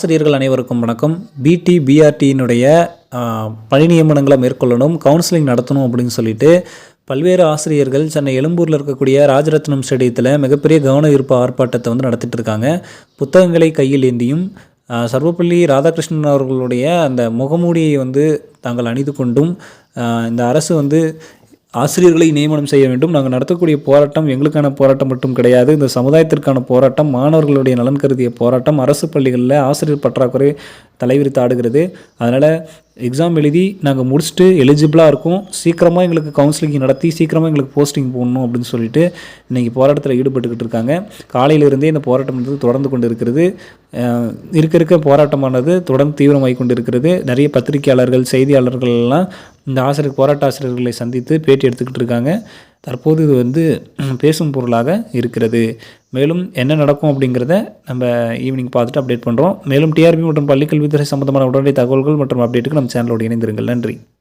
ஆசிரியர்கள் அனைவருக்கும் வணக்கம். பிடிஆர்டியினுடைய பணி நியமனங்களை மேற்கொள்ளணும், கவுன்சிலிங் நடத்தணும் அப்படின்னு சொல்லிட்டு பல்வேறு ஆசிரியர்கள் சென்னை எழும்பூரில் இருக்கக்கூடிய ராஜரத்னம் ஸ்டேடியத்தில் மிகப்பெரிய கவன ஈர்ப்பு ஆர்ப்பாட்டத்தை நடத்திட்டு இருக்காங்க. புத்தகங்களை கையில் ஏந்தியும் சர்வப்பள்ளி ராதாகிருஷ்ணன் அவர்களுடைய அந்த முகமூடியை தாங்கள் அணிந்து கொண்டும் இந்த அரசு ஆசிரியர்களை நியமனம் செய்ய வேண்டும். நாங்கள் நடத்தக்கூடிய போராட்டம் எங்களுக்கான போராட்டம் மட்டும் கிடையாது, இந்த சமுதாயத்திற்கான போராட்டம், மாணவர்களுடைய நலன் கருதிய போராட்டம். அரசு பள்ளிகளில் ஆசிரியர் பற்றாக்குறை தலைவிரித்து ஆடுகிறது. அதனால் எக்ஸாம் எழுதி நாங்கள் முடிச்சுட்டு எலிஜிபிளாக இருக்கோம், சீக்கிரமாக எங்களுக்கு கவுன்சிலிங் நடத்தி சீக்கிரமாக எங்களுக்கு போஸ்டிங் போடணும் அப்படின்னு சொல்லிட்டு இன்றைக்கி போராட்டத்தில் ஈடுபட்டுக்கிட்டு இருக்காங்க. காலையிலிருந்தே இந்த போராட்டம் தொடர்ந்து கொண்டு இருக்கிறது. இருக்க போராட்டமானது தொடர்ந்து தீவிரமாகி கொண்டு இருக்கிறது. நிறைய பத்திரிகையாளர்கள், செய்தியாளர்கள் எல்லாம் இந்த போராட்ட ஆசிரியர்களை சந்தித்து பேட்டி எடுத்துக்கிட்டு இருக்காங்க. தற்போது இது பேசும் பொருளாக இருக்கிறது. மேலும் என்ன நடக்கும் அப்படிங்கிறத நம்ம ஈவினிங் பார்த்துட்டு அப்டேட் பண்ணுறோம். மேலும் டிஆர்பி மற்றும் பள்ளிக்கல்வித்துறை சம்பந்தமான உடனடி தகவல்கள் மற்றும் அப்டேட்டுக்கு நம்ம சேனலோடு இணைந்திருங்கள். நன்றி.